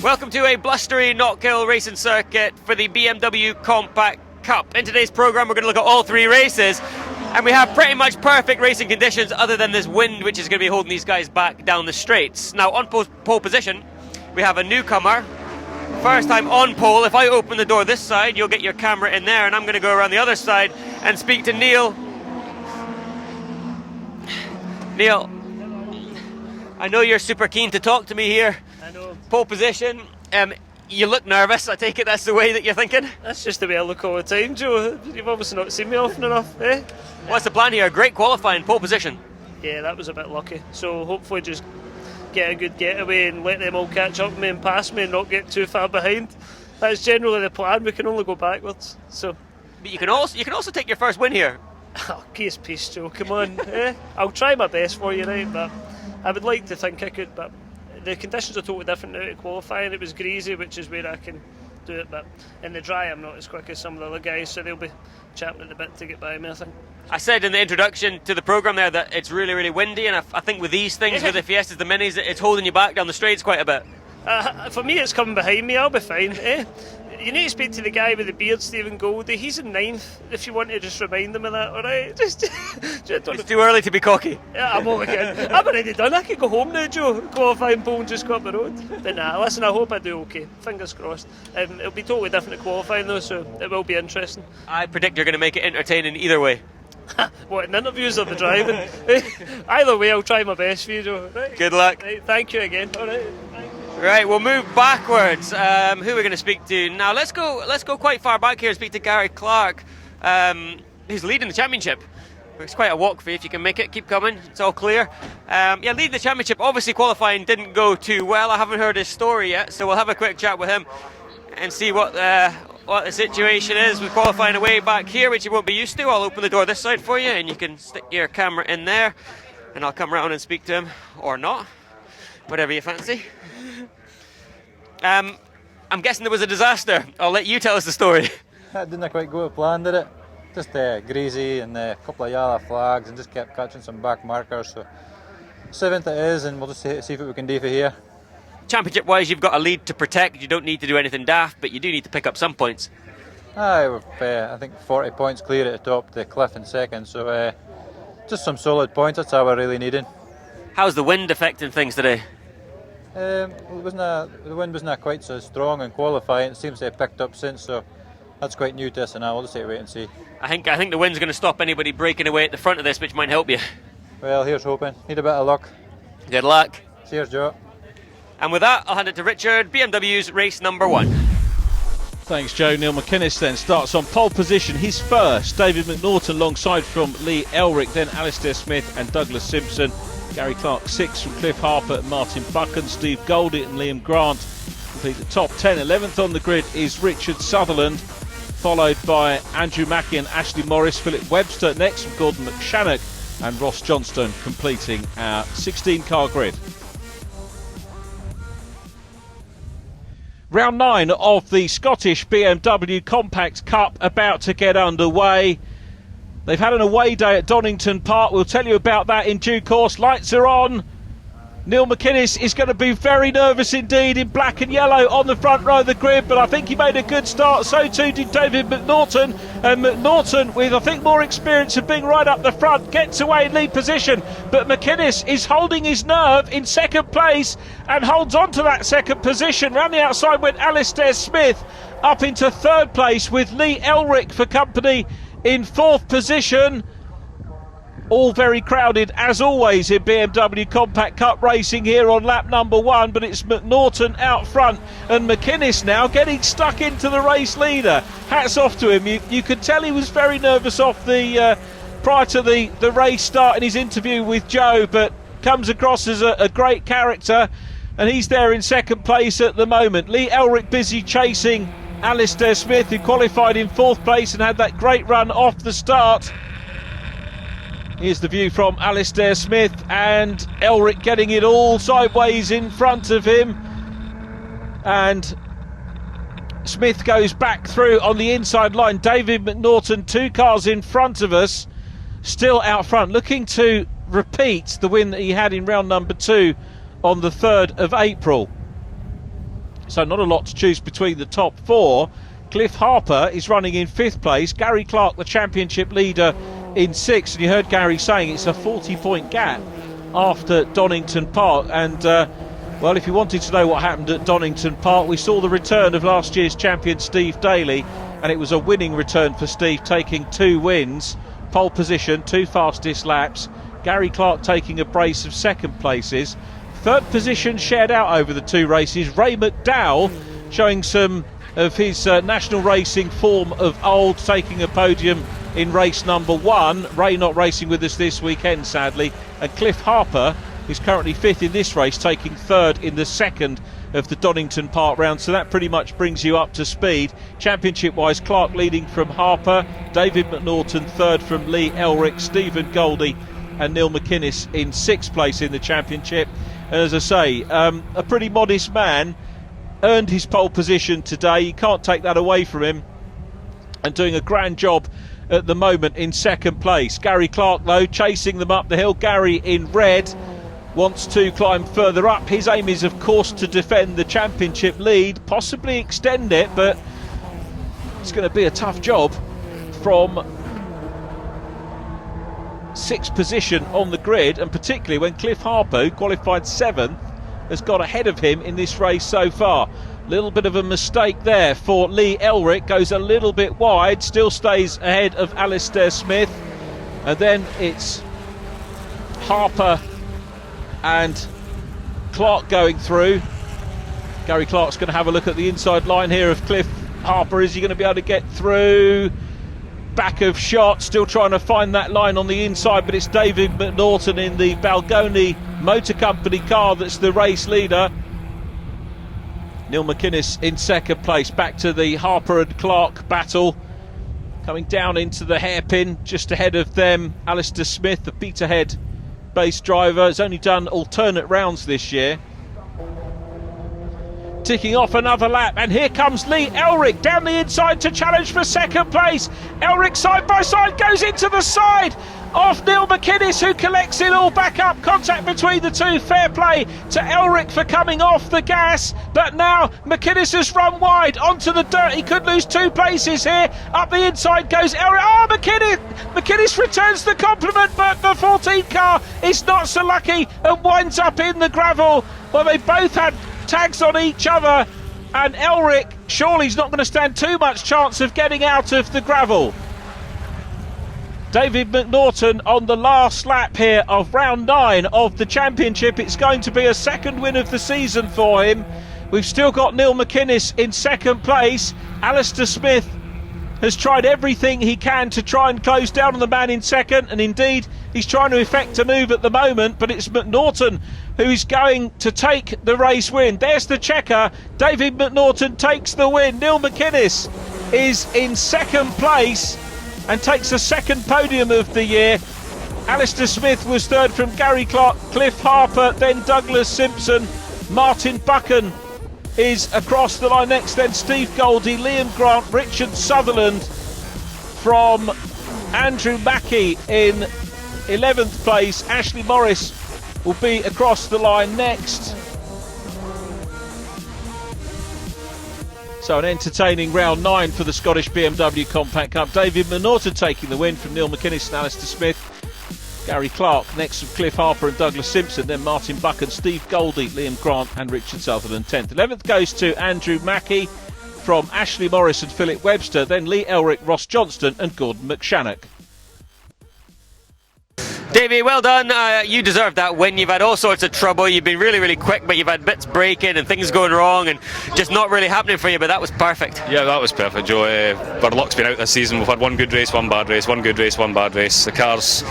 Welcome to a blustery Knockhill racing circuit for the BMW Compact Cup. In today's programme we're going to look at all three races, and we have pretty much perfect racing conditions other than this wind which is going to be holding these guys back down the straights. Now on pole position we have a newcomer, first time on pole. If I open the door this side you'll get your camera in there, and I'm going to go around the other side and speak to Neil. Neil, I know you're super keen to talk to me here. I know. Pole position, you look nervous. I take it that's the way that you're thinking? That's just the way I look all the time, Joe. You've obviously not seen me often enough, eh? What's the plan here? Great qualifying, pole position. Yeah, that was a bit lucky. So hopefully just get a good getaway and let them all catch up with me and pass me and not get too far behind. That's generally the plan. We can only go backwards. So, but you can also take your first win here. Oh, peace, Joe. Come on, eh? I'll try my best for you, right? But I would like to think I could, but the conditions are totally different now to qualifying. It was greasy, which is where I can do it, but in the dry I'm not as quick as some of the other guys, so they'll be chapping at the bit to get by me, I think. I said in the introduction to the programme there that it's really, really windy, and I think with these things, with the Fiestas, the Minis, it's holding you back down the straights quite a bit. For me it's coming behind me, I'll be fine, eh? You need to speak to the guy with the beard, Stephen Goldie. He's in 9th, if you want to just remind him of that, alright? It's too early to be cocky. Yeah, I'm only kidding. I'm already done. I can go home now, Joe. Qualifying pole and just go up the road. But nah, listen, I hope I do okay. Fingers crossed. It'll be totally different at qualifying though, so it will be interesting. I predict you're going to make it entertaining either way. What, in interviews or the driving? Either way, I'll try my best for you, Joe. Right. Good luck. Right, thank you again. Alright. Right, we'll move backwards. Who are we going to speak to now? Let's go quite far back here and speak to Gary Clark, who's leading the championship. It's quite a walk for you if you can make it. Keep coming, it's all clear. Yeah, leading the championship. Obviously qualifying didn't go too well. I haven't heard his story yet, so we'll have a quick chat with him and see what the situation is with qualifying away back here, which you won't be used to. I'll open the door this side for you and you can stick your camera in there and I'll come around and speak to him, or not, whatever you fancy. I'm guessing there was a disaster. I'll let you tell us the story. That didn't quite go to plan, did it? Just greasy and a couple of yellow flags and just kept catching some back markers. So 7th it is, and we'll just see what we can do for here. Championship wise you've got a lead to protect. You don't need to do anything daft, but you do need to pick up some points. We're I think 40 points clear at the top, the cliff in second, so just some solid points, that's all we're really needing. How's the wind affecting things today? The wind wasn't quite so strong in qualifying. It seems to have picked up since, so that's quite new to us, and we'll just have to wait and see. I think the wind's going to stop anybody breaking away at the front of this, which might help you. Well, here's hoping. Need a bit of luck. Good luck. Cheers, Joe. And with that, I'll hand it to Richard, BMW's race number 1. Thanks, Joe. Neil McInnes then starts on pole position. He's first. David McNaughton alongside from Lee Elric, then Alistair Smith and Douglas Simpson. Gary Clark 6th from Cliff Harper and Martin Buchan. Steve Goldie and Liam Grant complete the top 10. 11th on the grid is Richard Sutherland, followed by Andrew Mackey and Ashley Morris. Philip Webster next from Gordon McShannock and Ross Johnston completing our 16-car grid. Round 9 of the Scottish BMW Compact Cup about to get underway. They've had an away day at Donington Park. We'll tell you about that in due course. Lights are on. Neil McInnes is going to be very nervous indeed in black and yellow on the front row of the grid, but I think he made a good start. So too did David McNaughton. And McNaughton, with I think more experience of being right up the front, gets away in lead position. But McInnes is holding his nerve in second place and holds on to that second position. Round the outside went Alistair Smith up into third place with Lee Elric for company in fourth position. All very crowded as always in BMW Compact Cup racing here on lap number 1, but it's McNaughton out front and McInnes now getting stuck into the race leader. Hats off to him. You could tell he was very nervous off the prior to the race start in his interview with Joe, but comes across as a great character, and he's there in second place at the moment. Lee Elric busy chasing Alistair Smith, who qualified in fourth place and had that great run off the start. Here's the view from Alistair Smith, and Elric getting it all sideways in front of him, and Smith goes back through on the inside line. David McNaughton 2 cars in front of us, still out front, looking to repeat the win that he had in round number 2 on the 3rd of April. so not a lot to choose between the top 4. Cliff Harper is running in 5th place. Gary Clark, the championship leader, in 6th. And you heard Gary saying it's a 40-point gap after Donington Park. And well, if you wanted to know what happened at Donington Park, we saw the return of last year's champion Steve Daly, and it was a winning return for Steve, taking 2 wins, pole position, 2 fastest laps. Gary Clark taking a brace of 2nd places. 3rd position shared out over the 2 races. Ray McDowell showing some of his national racing form of old, taking a podium in race number 1. Ray not racing with us this weekend, sadly. And Cliff Harper is currently 5th in this race, taking 3rd in the 2nd of the Donington Park round. So that pretty much brings you up to speed. Championship wise, Clark leading from Harper, David McNaughton 3rd from Lee Elric, Stephen Goldie and Neil McInnes in 6th place in the championship. And as I say, a pretty modest man, earned his pole position today. You can't take that away from him, and doing a grand job at the moment in 2nd place. Gary Clark though chasing them up the hill. Gary in red wants to climb further up. His aim is of course to defend the championship lead, possibly extend it, but it's going to be a tough job from 6th position on the grid, and particularly when Cliff Harper, who qualified 7th, has got ahead of him in this race so far. Little bit of a mistake there for Lee Elric, goes a little bit wide, still stays ahead of Alistair Smith, and then it's Harper and Clark going through. Gary Clark's going to have a look at the inside line here of Cliff Harper. Is he going to be able to get through? Back of shot, still trying to find that line on the inside, but it's David McNaughton in the Balgoni Motor Company car that's the race leader. Neil McInnes in 2nd place. Back to the Harper and Clark battle, coming down into the hairpin just ahead of them. Alistair Smith, the Peterhead base driver, has only done alternate rounds this year. Ticking off another lap, and here comes Lee Elric down the inside to challenge for 2nd place. Elric side by side goes into the side of Neil McInnes, who collects it all back up. Contact between the 2, fair play to Elric for coming off the gas, but now McInnes has run wide onto the dirt. He could lose 2 places here. Up the inside goes Elric. Oh, McInnes returns the compliment, but the 14 car is not so lucky and winds up in the gravel. Well, they both had tags on each other, and Elric surely is not going to stand too much chance of getting out of the gravel. David McNaughton on the last lap here of round 9 of the championship. It's going to be a 2nd win of the season for him. We've still got Neil McInnes in 2nd place. Alistair Smith has tried everything he can to try and close down on the man in 2nd, and indeed he's trying to effect a move at the moment, but it's McNaughton who is going to take the race win. There's the checker. David McNaughton takes the win. Neil McInnes is in 2nd place and takes the 2nd podium of the year. Alistair Smith was 3rd from Gary Clark, Cliff Harper, then Douglas Simpson. Martin Buchan is across the line next, then Steve Goldie, Liam Grant, Richard Sutherland from Andrew Mackey in 11th place. Ashley Morris will be across the line next. So an entertaining round 9 for the Scottish BMW Compact Cup. David McNaughton taking the win from Neil McInnes and Alistair Smith. Gary Clark next from Cliff Harper and Douglas Simpson, then Martin Buchan, Steve Goldie, Liam Grant and Richard Sutherland 10th. 11th goes to Andrew Mackey from Ashley Morris and Philip Webster, then Lee Elric, Ross Johnston and Gordon McShannock. Davey, well done. You deserve that win. You've had all sorts of trouble. You've been really, really quick, but you've had bits breaking and things going wrong and just not really happening for you, but that was perfect. Yeah, that was perfect, Joe. Our luck's been out this season. We've had one good race, one bad race, one good race, one bad race. The car's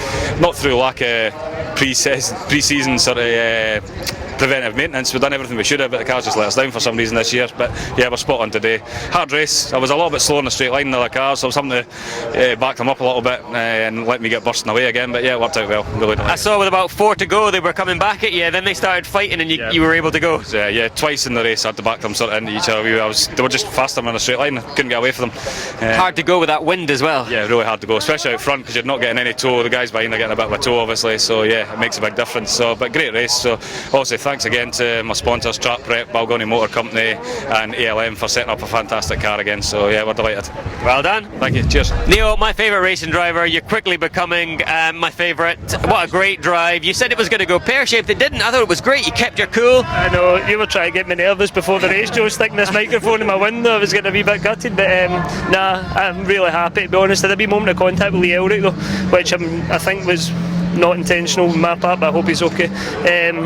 not through lack of pre-season sort of preventive maintenance. We've done everything we should have, but the car's just let us down for some reason this year. But yeah, we're spot on today. Hard race. I was a little bit slow in the straight line in the other cars, so I was having to back them up a little bit and let me get bursting away again. But yeah, it worked out well. Really nice. I saw with about 4 to go, they were coming back at you. Then they started fighting, and you were able to go. Yeah, twice in the race I had to back them sort of into each other. They were just faster in a straight line. I couldn't get away from them. Hard to go with that wind as well. Yeah, really hard to go, especially out front because you're not getting any tow. The guys behind are getting a bit of a tow, obviously. So yeah, it makes a big difference. So, but great race. So obviously thanks again to my sponsors, Trap Prep, Balgony Motor Company and ALM for setting up a fantastic car again. So yeah, we're delighted. Well done. Thank you. Cheers. Neil, my favourite racing driver, you're quickly becoming my favourite. What a great drive. You said it was going to go pear-shaped, it didn't. I thought it was great, you kept your cool. I know, you were trying to get me nervous before the race, Joe, sticking this microphone in my window. I was getting a wee bit gutted, but nah, I'm really happy, to be honest. I had a wee moment of contact with Lee Elric though, which I think was not intentional on my part, but I hope he's okay. And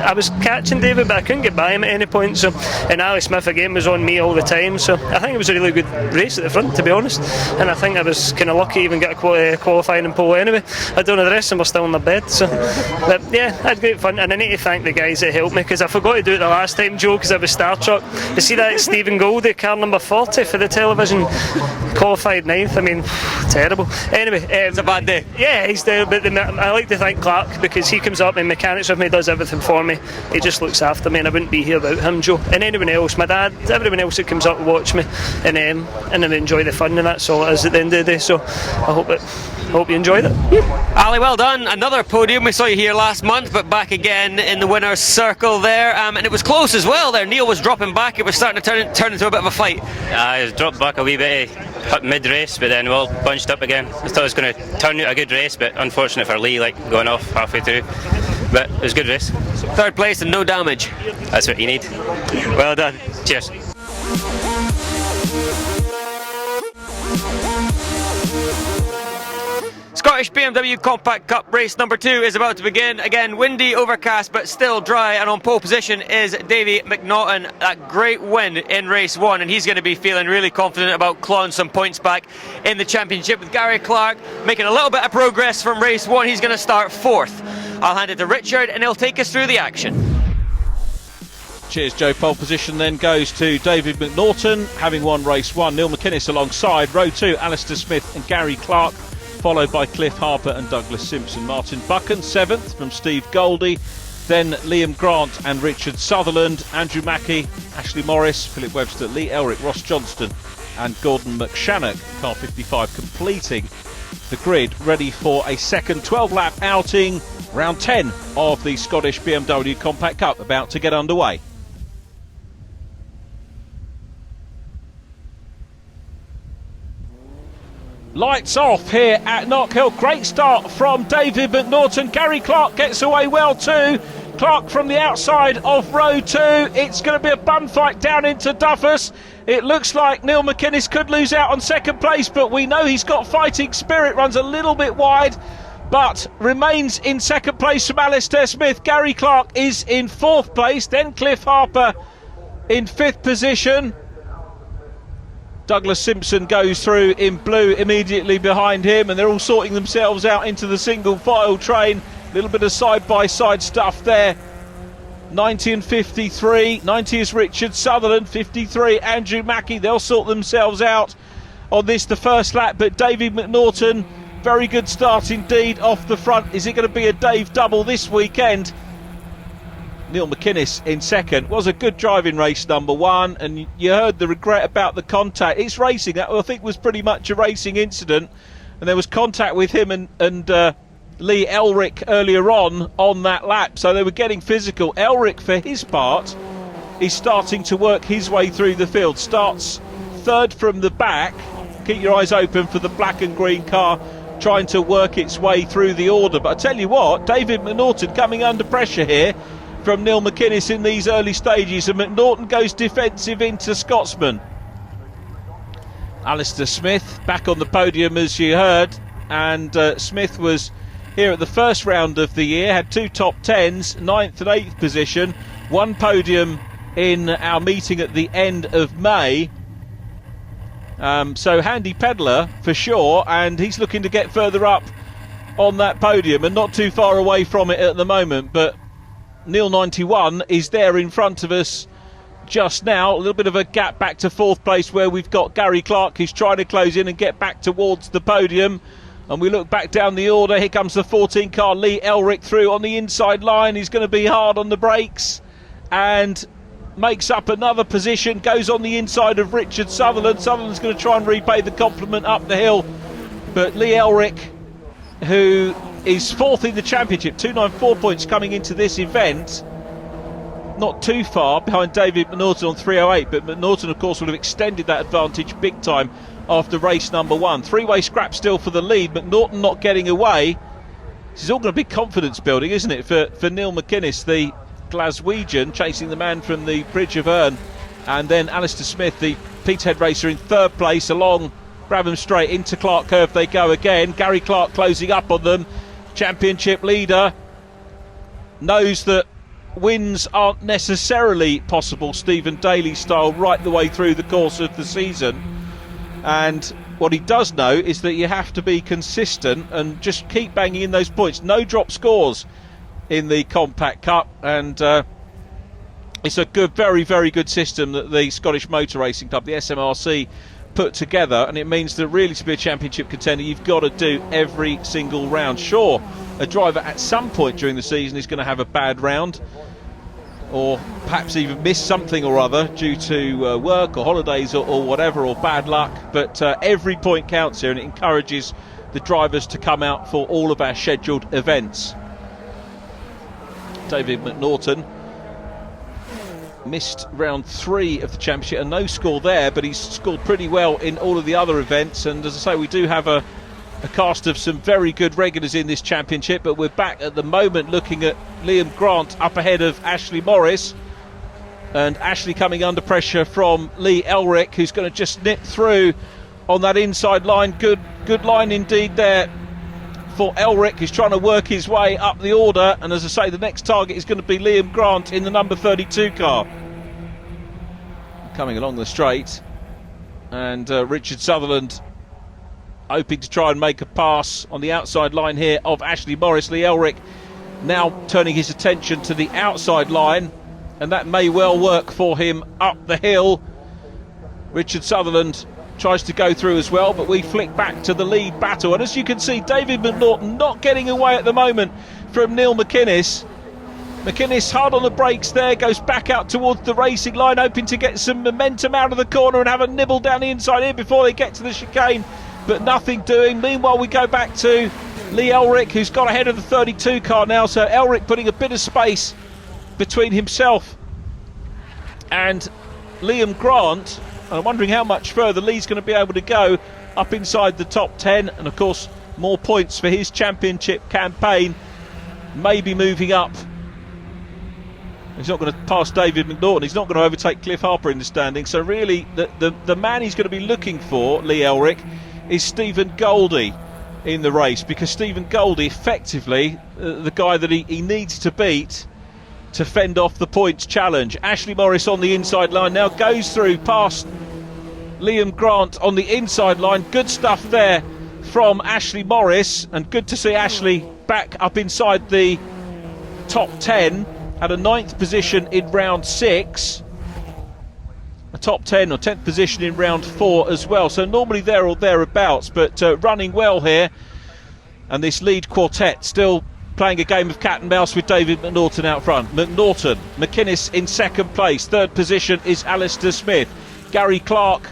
I was catching David, but I couldn't get by him at any point. So, and Alistair SMITH again was on me all the time. So I think it was a really good race at the front, to be honest. And I think I was kind of lucky even get a qualifying in pole anyway. I don't know, the rest of them were still in their bed. So, but yeah, I had great fun, and I need to thank the guys that helped me, because I forgot to do it the last time, Joe, because I was Starstruck. You see that Stephen Goldie, car number 40 for the television, qualified 9th. I mean, terrible. Anyway, it's a bad day. Yeah, he's there, but I like to thank Clark, because he comes up and mechanics with me, does everything for me. He just looks after me, and I wouldn't be here without him, Joe. And anyone else, my dad, everyone else that comes up to watch me, and I enjoy the fun, and that's all it is at the end of the day. So I hope you enjoyed it. Ali, well done. Another podium. We saw you here last month, but back again in the winner's circle there. And it was close as well there. Neil was dropping back. It was starting to turn into a bit of a fight. I dropped back a wee bit mid-race, but then we all bunched up again. I thought it was going to turn out a good race, but unfortunate for Lee, going off halfway through. But it was a good race. Third place and no damage. That's what you need. Well done. Cheers. Scottish BMW Compact Cup race number 2 is about to begin. Again, windy, overcast, but still dry. And on pole position is Davy McNaughton. That great win in race 1, and he's going to be feeling really confident about clawing some points back in the championship. With Gary Clark making a little bit of progress from race 1, he's going to start 4th. I'll hand it to Richard, and he'll take us through the action. Cheers, Joe. Pole position then goes to David McNaughton, having won race 1. Neil McInnes alongside. Row 2, Alistair SMITH and Gary Clark, followed by Cliff Harper and Douglas Simpson. Martin Buchan 7th from Steve Goldie, then Liam Grant and Richard Sutherland, Andrew Mackey, Ashley Morris, Philip Webster, Lee Elric, Ross Johnston and Gordon McShannock. Car 55 completing the grid, ready for a second 12-lap outing. Round 10 of the Scottish BMW Compact Cup about to get underway. Lights off here at Knockhill. Great start from David McNaughton. Gary Clark gets away well too. Clark from the outside of row 2. It's going to be a bun fight down into Duffus. It looks like Neil McInnes could lose out on second place, but we know he's got fighting spirit. Runs a little bit wide, but remains in second place from Alistair SMITH. Gary Clark is in 4th place. Then Cliff Harper in 5th position. Douglas Simpson goes through in blue immediately behind him, and they're all sorting themselves out into the single file train. A little bit of side-by-side stuff there. 90 and 53. 90 is Richard Sutherland. 53 Andrew Mackey. They'll sort themselves out on this, the first lap. But David McNaughton, very good start indeed off the front. Is it going to be a Dave double this weekend? Neil McInnes in second. Was a good driving race, number 1, and you heard the regret about the contact. It's racing. That I think was pretty much a racing incident, and there was contact with him and Lee Elric earlier on that lap, so they were getting physical. Elric, for his part, is starting to work his way through the field. Starts 3rd from the back. Keep your eyes open for the black and green car trying to work its way through the order. But I tell you what, David McNaughton coming under pressure here from Neil McInnes in these early stages, and McNaughton goes defensive into Scotsman. Alistair SMITH back on the podium, as you heard, and Smith was here at the first round of the year, had 2 top 10s, 9th and 8th position, 1 podium in our meeting at the end of May. So handy peddler for sure, and he's looking to get further up on that podium and not too far away from it at the moment. But Neil 91 is there in front of us just now. A little bit of a gap back to 4th place, where we've got Gary Clark, who's trying to close in and get back towards the podium. And we look back down the order. Here comes the 14 car, Lee Elric, through on the inside line. He's going to be hard on the brakes and makes up another position, goes on the inside of Richard Sutherland. Sutherland's going to try and repay the compliment up the hill, but Lee Elric, who is 4th in the championship, 294 points coming into this event, not too far behind David McNaughton on 3:08, but McNaughton, of course, would have extended that advantage big time after race number 1. Three-way scrap still for the lead. McNaughton not getting away. This is all going to be confidence building, isn't it, for Neil McInnes, the Glaswegian, chasing the man from the Bridge of Erne. And then Alistair Smith, the Peterhead racer, in 3rd place along Brabham Straight. Into Clark Curve they go again. Gary Clark closing up on them. Championship leader knows that wins aren't necessarily possible, Stephen Daly style, right the way through the course of the season. And what he does know is that you have to be consistent and just keep banging in those points. No drop scores in the Compact Cup, and it's a good, very, very good system that the Scottish Motor Racing Club, the SMRC, put together, and it means that really to be a championship contender you've got to do every single round. Sure, a driver at some point during the season is going to have a bad round, or perhaps even miss something or other due to work or holidays or whatever, or bad luck, but every point counts here, and it encourages the drivers to come out for all of our scheduled events. David McNaughton missed round 3 of the championship, and no score there, but he's scored pretty well in all of the other events. And as I say, we do have a cast of some very good regulars in this championship, but we're back at the moment looking at Liam Grant up ahead of Ashley Morris, and Ashley coming under pressure from Lee Elric, who's going to just nip through on that inside line. Good line indeed there for Elric, who's trying to work his way up the order. And as I say, the next target is going to be Liam Grant in the number 32 car. Coming along the straight, and Richard Sutherland hoping to try and make a pass on the outside line here of Ashley Morris. Lee Elric now turning his attention to the outside line, and that may well work for him up the hill. Richard Sutherland tries to go through as well, but we flick back to the lead battle, and as you can see, David McNaughton not getting away at the moment from Neil McInnes. McInnes hard on the brakes there, goes back out towards the racing line, hoping to get some momentum out of the corner and have a nibble down the inside here before they get to the chicane, but nothing doing. Meanwhile, we go back to Lee Elric, who's got ahead of the 32 car now, so Elric putting a bit of space between himself and Liam Grant. I'm wondering how much further Lee's going to be able to go up inside the top 10, and of course more points for his championship campaign, maybe moving up. He's not going to pass David McNaughton, he's not going to overtake Cliff Harper in the standing, so really the man he's going to be looking for, Lee Elric, is Stephen Goldie in the race, because Stephen Goldie effectively the guy that he needs to beat to fend off the points challenge. Ashley Morris on the inside line now, goes through past Liam Grant on the inside line. Good stuff there from Ashley Morris, and good to see Ashley back up inside the top 10 at a 9th position in round 6, a top 10 or 10th position in round 4 as well, so normally there or thereabouts, but running well here. And this lead quartet still playing a game of cat and mouse with David McNaughton out front. McNaughton, McInnes in 2nd place. 3rd position is Alistair Smith. Gary Clark,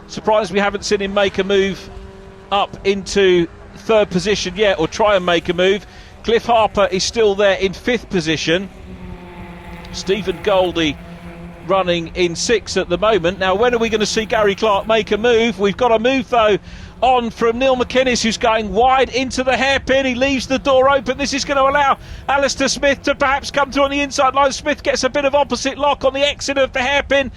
surprised we haven't seen him make a move up into 3rd position yet, or try and make a move. Cliff Harper is still there in 5th position. Stephen Goldie running in 6th at the moment. Now, when are we going to see Gary Clark make a move? We've got a move though on from Neil McInnes, who's going wide into the hairpin. He leaves the door open. This is going to allow Alistair Smith to perhaps come through on the inside line. Smith gets a bit of opposite lock on the exit of the hairpin,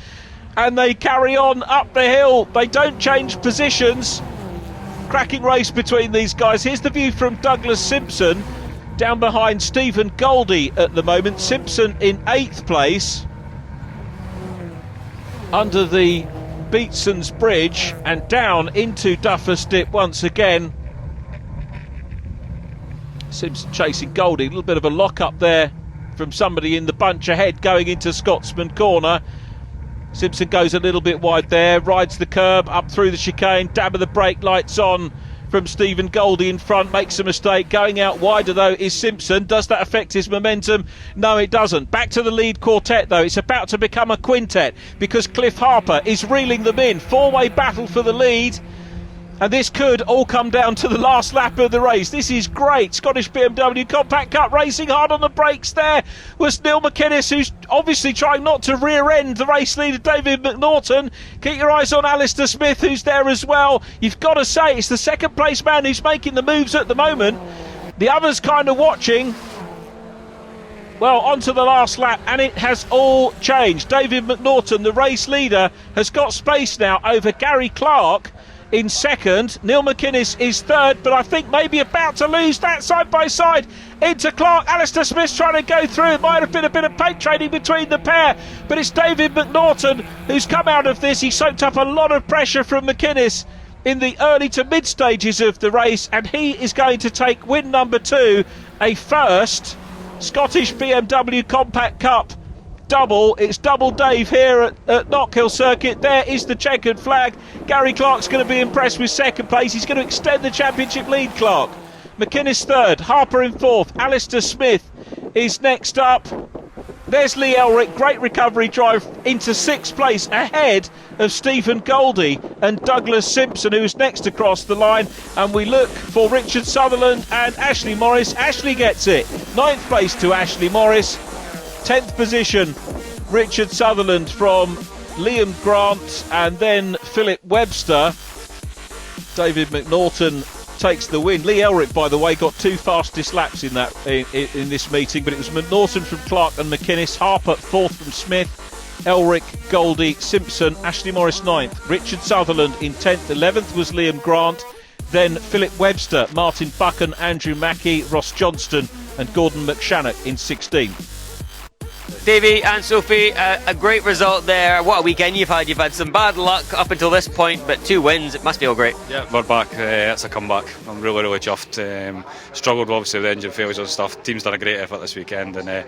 and they carry on up the hill. They don't change positions. Cracking race between these guys. Here's the view from Douglas Simpson down behind Stephen Goldie at the moment. Simpson in 8th place under the Beatson's Bridge, and down into Duffus Dip once again. Simpson chasing Goldie. A little bit of a lock up there from somebody in the bunch ahead going into Scotsman Corner. Simpson goes a little bit wide there, rides the curb up through the chicane, dab of the brake lights on from Stephen Goldie in front, makes a mistake. Going out wider though is Simpson. Does that affect his momentum? No, it doesn't. Back to the lead quartet though. It's about to become a quintet, because Cliff Harper is reeling them in. 4-way battle for the lead, And this could all come down to the last lap of the race. This is great. Scottish BMW Compact Cup racing hard on the brakes there was Neil McInnes, who's obviously trying not to rear-end the race leader David McNaughton. Keep your eyes on Alistair Smith, who's there as well. You've got to say it's the second place man who's making the moves at the moment. The others kind of watching. Well, on to the last lap, and it has all changed. David McNaughton, the race leader, has got space now over Gary Clark in second. Neil McInnes is third, but I think maybe about to lose that side by side into Clark. Alistair Smith's trying to go through. It might have been a bit of paint trading between the pair, but it's David McNaughton who's come out of this. He soaked up a lot of pressure from McInnes in the early to mid stages of the race, and he is going to take win number 2, a first Scottish BMW Compact Cup double. It's double Dave here at Knockhill Circuit. There is the checkered flag. Gary Clark's going to be impressed with second place. He's going to extend the championship lead, Clark. McInnes third, Harper in fourth, Alistair Smith is next up. There's Lee Elric, great recovery drive into sixth place ahead of Stephen Goldie and Douglas Simpson, who's next across the line. And we look for Richard Sutherland and Ashley Morris. Ashley gets it, ninth place to Ashley Morris. 10th position, Richard Sutherland from Liam Grant, and then Philip Webster. David McNaughton takes the win. Lee Elric, by the way, got 2 fastest laps in this meeting, but it was McNaughton from Clark and McInnes, Harper 4th from Smith, Elric, Goldie, Simpson, Ashley Morris 9th, Richard Sutherland in 10th, 11th was Liam Grant, then Philip Webster, Martin Buchan, Andrew Mackey, Ross Johnston and Gordon McShannock in 16th. Davey and Sophie, a great result there. What a weekend you've had. You've had some bad luck up until this point, but 2 wins. It must feel great. Yeah, we're back. It's a comeback. I'm really, really chuffed. Struggled obviously with the engine failures and stuff. Team's done a great effort this weekend, and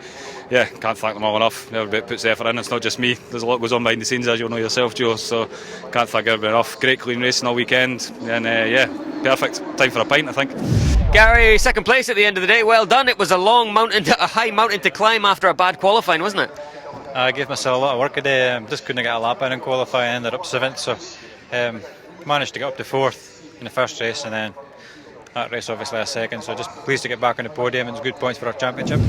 yeah, can't thank them all enough. Everybody puts the effort in. It's not just me. There's a lot goes on behind the scenes, as you'll know yourself, Joe. So can't thank everybody enough. Great clean racing all weekend, and yeah, perfect. Time for a pint, I think. Gary, second place at the end of the day. Well done. It was a high mountain to climb after a bad qualifying, wasn't it? I gave myself a lot of work today. Just couldn't get a lap in qualifying. Ended up 7th, so managed to get up to 4th in the first race, and then that race obviously a second. So just pleased to get back on the podium, and it's good points for our championship.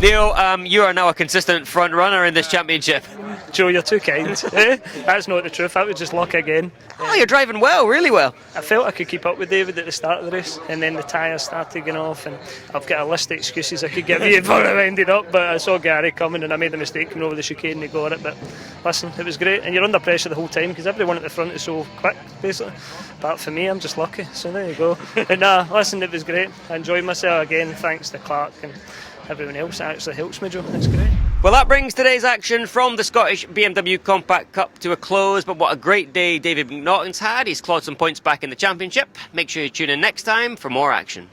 Neil, you are now a consistent front runner in this championship. Joe, you're too kind. That's not the truth. That was just luck again. Oh, you're driving well, really well. I felt I could keep up with David at the start of the race, and then the tyres started going off, and I've got a list of excuses I could give you before I ended up, but I saw Gary coming and I made a mistake coming over the chicane and he got it. But listen, it was great, and you're under pressure the whole time because everyone at the front is so quick, basically. But for me, I'm just lucky, so there you go. But listen, it was great. I enjoyed myself again, thanks to Clark and everyone else that actually helps me, Joe. It's great. Well, that brings today's action from the Scottish BMW Compact Cup to a close, but what a great day David McNaughton's had. He's clawed some points back in the championship. Make sure you tune in next time for more action.